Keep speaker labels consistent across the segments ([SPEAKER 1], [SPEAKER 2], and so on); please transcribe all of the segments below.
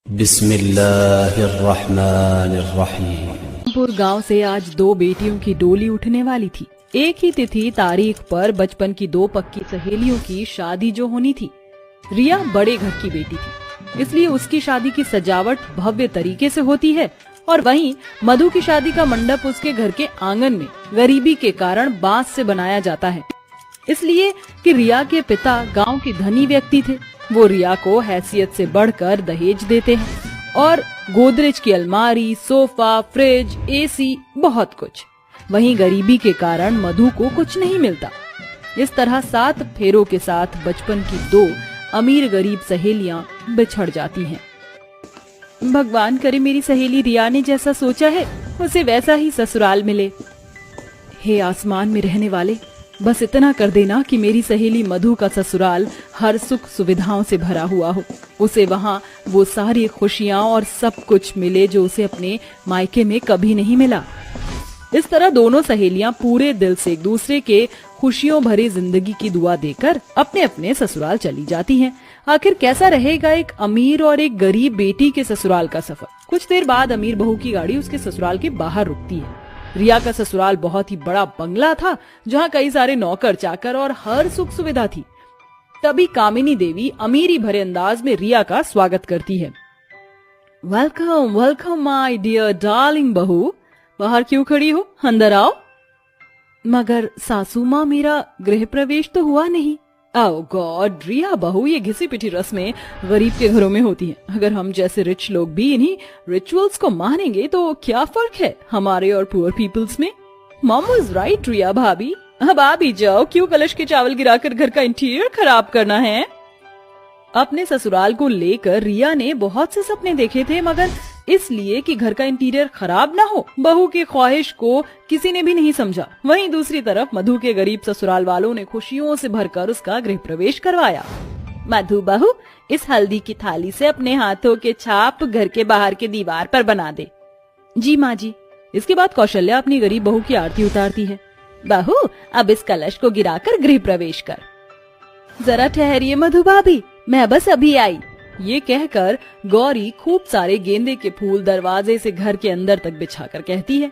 [SPEAKER 1] बिस्मिल्लाहिर्रहमानिर्रहीम।
[SPEAKER 2] पुर गांव से आज दो बेटियों की डोली उठने वाली थी। एक ही तिथि तारीख पर बचपन की दो पक्की सहेलियों की शादी जो होनी थी। रिया बड़े घर की बेटी थी, इसलिए उसकी शादी की सजावट भव्य तरीके से होती है और वहीं मधु की शादी का मंडप उसके घर के आंगन में गरीबी के कारण बांस से बनाया जाता है, इसलिए कि रिया के पिता गांव के धनी व्यक्ति थे। वो रिया को हैसियत से बढ़कर दहेज देते हैं और गोदरेज की अलमारी, सोफा, फ्रिज, एसी, बहुत कुछ। वहीं गरीबी के कारण मधु को कुछ नहीं मिलता। इस तरह 7 फेरों के साथ बचपन की दो अमीर गरीब सहेलियां बिछड़ जाती हैं। भगवान करे मेरी सहेली रिया ने जैसा सोचा है उसे वैसा ही ससुराल मिले। हे आसमान में रहने वाले, बस इतना कर देना कि मेरी सहेली मधु का ससुराल हर सुख सुविधाओं से भरा हुआ हो। उसे वहाँ वो सारी खुशियाँ और सब कुछ मिले जो उसे अपने मायके में कभी नहीं मिला। इस तरह दोनों सहेलियां पूरे दिल से एक दूसरे के खुशियों भरी जिंदगी की दुआ देकर अपने अपने ससुराल चली जाती हैं। आखिर कैसा रहेगा एक अमीर और एक गरीब बेटी के ससुराल का सफर? कुछ देर बाद अमीर बहू की गाड़ी उसके ससुराल के बाहर रुकती है। रिया का ससुराल बहुत ही बड़ा बंगला था, जहाँ कई सारे नौकर चाकर और हर सुख सुविधा थी। तभी कामिनी देवी अमीरी भरे अंदाज में रिया का स्वागत करती है। Welcome welcome my dear darling बहू, बाहर क्यों खड़ी हो, अंदर आओ। मगर सासू माँ, मेरा गृह प्रवेश तो हुआ नहीं। ओह गॉड रिया बहू, ये घिसी पिटी रस्में गरीब के घरों में होती हैं। अगर हम जैसे रिच लोग भी इन्हीं रिचुअल्स को मानेंगे तो क्या फर्क है हमारे और पुअर पीपल्स में? मॉम वाज राइट रिया भाभी, अब आ भी जाओ, क्यों कलश के चावल गिराकर घर का इंटीरियर खराब करना है। अपने ससुराल को लेकर रिया ने बहुत से सपने देखे थे, मगर इसलिए कि घर का इंटीरियर खराब ना हो, बहू की ख्वाहिश को किसी ने भी नहीं समझा। वहीं दूसरी तरफ मधु के गरीब ससुराल वालों ने खुशियों से भरकर उसका गृह प्रवेश करवाया। मधु बहू, इस हल्दी की थाली से अपने हाथों के छाप घर के बाहर के दीवार पर बना दे। जी माँ जी। इसके बाद कौशल्या अपनी गरीब बहू की आरती उतारती है। बहू, अब इस कलश को गिराकर गृह प्रवेश कर। जरा ठहरिए मधु भाभी, मैं बस अभी आई। ये कहकर गौरी खूब सारे गेंदे के फूल दरवाजे से घर के अंदर तक बिछाकर कहती है,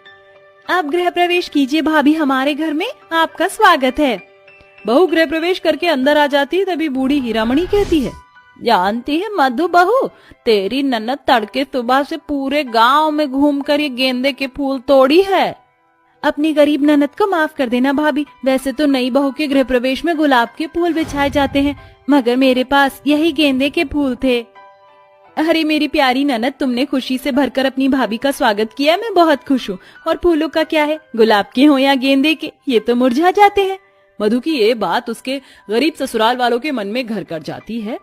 [SPEAKER 2] आप गृह प्रवेश कीजिए भाभी, हमारे घर में आपका स्वागत है। बहू गृह प्रवेश करके अंदर आ जाती है, तभी बूढ़ी हीरामणि कहती है, जानती है मधु बहू, तेरी ननद तड़के सुबह से पूरे गांव में घूमकर ये गेंदे के फूल तोड़ी है। अपनी गरीब ननद को माफ कर देना भाभी, वैसे तो नई बहू के गृह प्रवेश में गुलाब के फूल बिछाए जाते हैं, मगर मेरे पास यही गेंदे के फूल थे। अरे मेरी प्यारी ननद, तुमने खुशी से भरकर अपनी भाभी का स्वागत किया, मैं बहुत खुश हूँ। और फूलों का क्या है, गुलाब के हो या गेंदे के, ये तो मुरझा जाते हैं। मधु की ये बात उसके गरीब ससुराल वालों के मन में घर कर जाती है।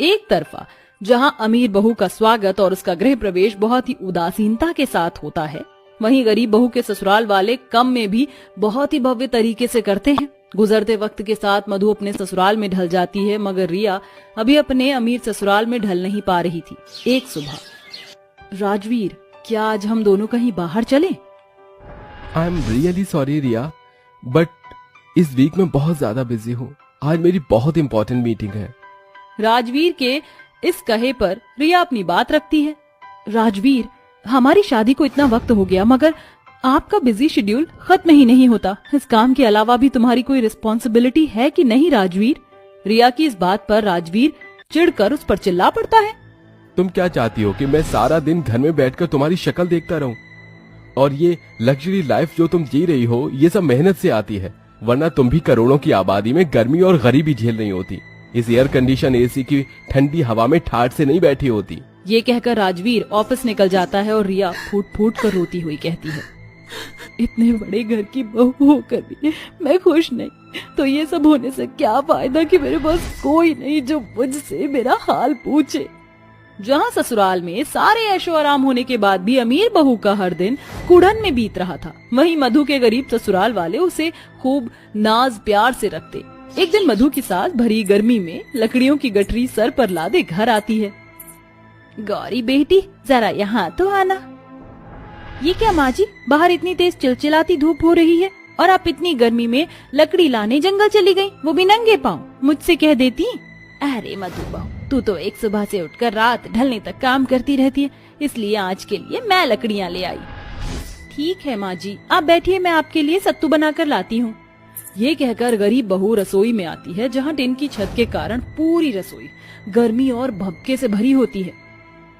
[SPEAKER 2] एक तरफा जहाँ अमीर बहू का स्वागत और उसका गृह प्रवेश बहुत ही उदासीनता के साथ होता है, वहीं गरीब बहू के ससुराल वाले कम में भी बहुत ही भव्य तरीके से करते हैं। गुजरते वक्त के साथ मधु अपने ससुराल में ढल जाती है, मगर रिया अभी अपने अमीर ससुराल में ढल नहीं पा रही थी। एक सुबह, राजवीर, क्या आज हम दोनों कहीं बाहर चलें?
[SPEAKER 3] I am really sorry Riya, but इस वीक में बहुत ज्यादा बिजी हूँ। आज मेरी बहुत इम्पोर्टेंट मीटिंग है।
[SPEAKER 2] राजवीर के इस कहे पर रिया अपनी बात रखती है। राजवीर, हमारी शादी को इतना वक्त हो गया, मगर आपका बिजी शेड्यूल खत्म ही नहीं होता। इस काम के अलावा भी तुम्हारी कोई रिस्पॉन्सिबिलिटी है कि नहीं राजवीर? रिया की इस बात पर राजवीर चिढ़कर उस पर चिल्ला पड़ता है।
[SPEAKER 3] तुम क्या चाहती हो कि मैं सारा दिन घर में बैठकर तुम्हारी शक्ल देखता रहूं? और ये लग्जरी लाइफ जो तुम जी रही हो, ये सब मेहनत से आती है, वरना तुम भी करोड़ों की आबादी में गर्मी और गरीबी झेल नहीं होती। इस एयर कंडीशन एसी की ठंडी हवा में ठाठ से नहीं बैठी होती।
[SPEAKER 2] ये कहकर राजवीर ऑफिस निकल जाता है और रिया फूट फूट कर रोती हुई कहती है, इतने बड़े घर की बहू होकर भी मैं खुश नहीं, तो ये सब होने से क्या फायदा कि मेरे पास कोई नहीं जो मुझसे मेरा हाल पूछे। जहाँ ससुराल में सारे ऐशो आराम होने के बाद भी अमीर बहू का हर दिन कुड़न में बीत रहा था, वहीं मधु के गरीब ससुराल वाले उसे खूब नाज प्यार से रखते। एक दिन मधु की सास भरी गर्मी में लकड़ियों की गठरी सर पर लादे घर आती है। गौरी बेटी, जरा यहाँ तो आना। ये क्या माँ जी, बाहर इतनी तेज चिलचिलाती धूप हो रही है और आप इतनी गर्मी में लकड़ी लाने जंगल चली गई, वो भी नंगे पांव। मुझसे कह देती। अरे मधु बहू, तू तो एक सुबह से उठकर रात ढलने तक काम करती रहती है, इसलिए आज के लिए मैं लकड़ियाँ ले आई। ठीक है माँ जी, आप बैठिए, मैं आपके लिए सत्तू बनाकर लाती हूँ। ये कहकर गरीब बहू रसोई में आती है, जहाँ टिन की छत के कारण पूरी रसोई गर्मी और भभके से भरी होती है।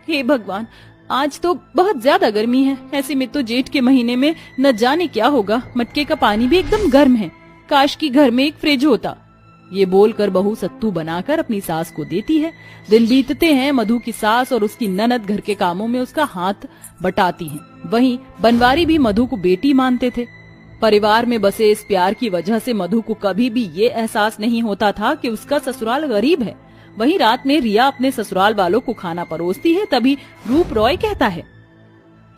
[SPEAKER 2] हे भगवान, आज तो बहुत ज्यादा गर्मी है। ऐसे में तो जेठ के महीने में न जाने क्या होगा। मटके का पानी भी एकदम गर्म है। काश की घर में एक फ्रिज होता। ये बोलकर बहू सत्तू बनाकर अपनी सास को देती है। दिन बीतते हैं, मधु की सास और उसकी ननद घर के कामों में उसका हाथ बटाती हैं। वहीं बनवारी भी मधु को बेटी मानते थे। परिवार में बसे इस प्यार की वजह से मधु को कभी भी ये एहसास नहीं होता था कि उसका ससुराल गरीब है। वहीं रात में रिया अपने ससुराल वालों को खाना परोसती है, तभी रूप रॉय कहता है,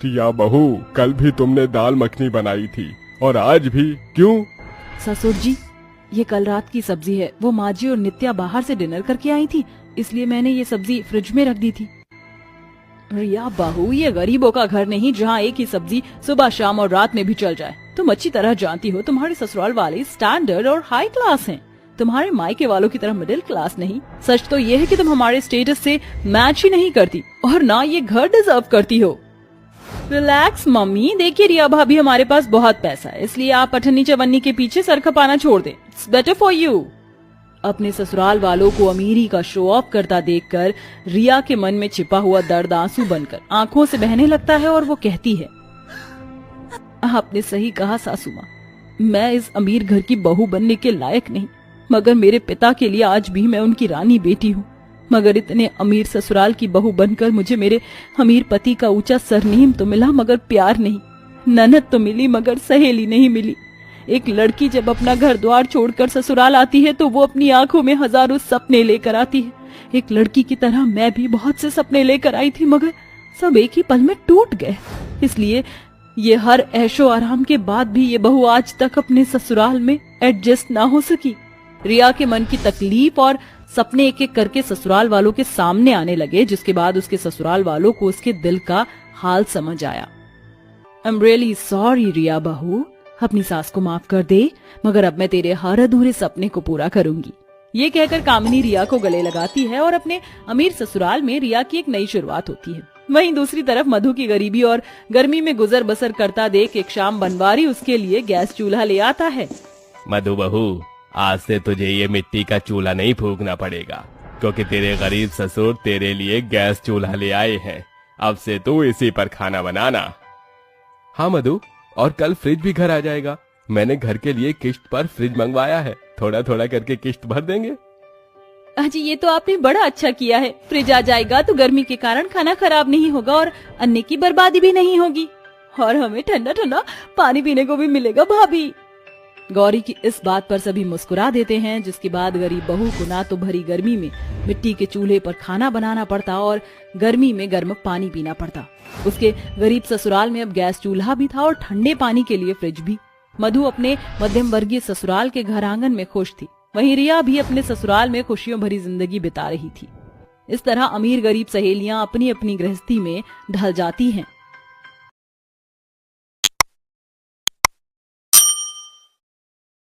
[SPEAKER 3] रिया बहू, कल भी तुमने दाल मखनी बनाई थी और आज भी क्यों?
[SPEAKER 2] ससुर जी, ये कल रात की सब्जी है। वो माँ जी और नित्या बाहर से डिनर करके आई थी, इसलिए मैंने ये सब्जी फ्रिज में रख दी थी। रिया बहू, ये गरीबों का घर नहीं जहाँ एक ही सब्जी सुबह शाम और रात में भी चल जाए। तुम अच्छी तरह जानती हो तुम्हारे ससुराल वाले स्टैंडर्ड और हाई क्लास हैं। तुम्हारे मायके वालों की तरह मिडिल क्लास नहीं। सच तो ये है कि तुम हमारे स्टेटस से मैच ही नहीं करती और ना ये घर डिजर्व करती हो। रिलैक्स मम्मी, देखिए रिया भाभी, हमारे पास बहुत पैसा है, इसलिए आप अठन्नी चवन्नी के पीछे सर खपाना छोड़ दें। It's better for you. अपने ससुराल वालों को अमीरी का शो ऑफ करता देखकर रिया के मन में छिपा हुआ दर्द आंसू बनकर आंखों से बहने लगता है और वो कहती है, आपने सही कहा सासू माँ, मैं इस अमीर घर की बहू बनने के लायक नहीं, मगर मेरे पिता के लिए आज भी मैं उनकी रानी बेटी हूँ। मगर इतने अमीर ससुराल की बहू बनकर मुझे मेरे अमीर पति का ऊंचा सरनेम तो मिला, मगर प्यार नहीं। ननद तो मिली, मगर सहेली नहीं मिली। एक लड़की जब अपना घर द्वार छोड़कर ससुराल आती है तो वो अपनी आंखों में हजारों सपने लेकर आती है। एक लड़की की तरह मैं भी बहुत से सपने लेकर आई थी, मगर सब एक ही पल में टूट गए। इसलिए ये हर ऐशो आराम के बाद भी ये बहू आज तक अपने ससुराल में एडजस्ट ना हो सकी। रिया के मन की तकलीफ और सपने एक एक करके ससुराल वालों के सामने आने लगे, जिसके बाद उसके ससुराल वालों को उसके दिल का हाल समझ आया। आई एम रियली सॉरी रिया बहू, अपनी सास को माफ कर दे, मगर अब मैं तेरे हर अधूरे सपने को पूरा करूंगी। ये कहकर कामिनी रिया को गले लगाती है और अपने अमीर ससुराल में रिया की एक नई शुरुआत होती है। वहीं दूसरी तरफ मधु की गरीबी और गर्मी में गुजर बसर करता देख एक शाम बनवारी उसके लिए गैस चूल्हा ले आता है।
[SPEAKER 3] मधु बहू, आज से तुझे ये मिट्टी का चूल्हा नहीं फूकना पड़ेगा, क्योंकि तेरे गरीब ससुर तेरे लिए गैस चूल्हा ले आए हैं। अब से तू इसी पर खाना बनाना। हाँ मधु, और कल फ्रिज भी घर आ जाएगा। मैंने घर के लिए किश्त पर फ्रिज मंगवाया है, थोड़ा थोड़ा करके किश्त भर देंगे।
[SPEAKER 2] अजी, ये तो आपने बड़ा अच्छा किया है। फ्रिज आ जाएगा तो गर्मी के कारण खाना खराब नहीं होगा और अन्न की बर्बादी भी नहीं होगी, और हमें ठंडा ठंडा पानी पीने को भी मिलेगा। भाभी, गौरी की इस बात पर सभी मुस्कुरा देते हैं, जिसके बाद गरीब बहू को ना तो भरी गर्मी में मिट्टी के चूल्हे पर खाना बनाना पड़ता और गर्मी में गर्म पानी पीना पड़ता। उसके गरीब ससुराल में अब गैस चूल्हा भी था और ठंडे पानी के लिए फ्रिज भी। मधु अपने मध्यम वर्गीय ससुराल के घर आंगन में खुश थी। वहीं रिया भी अपने ससुराल में खुशियों भरी जिंदगी बिता रही थी। इस तरह अमीर गरीब सहेलियां अपनी अपनी गृहस्थी में ढल जाती हैं।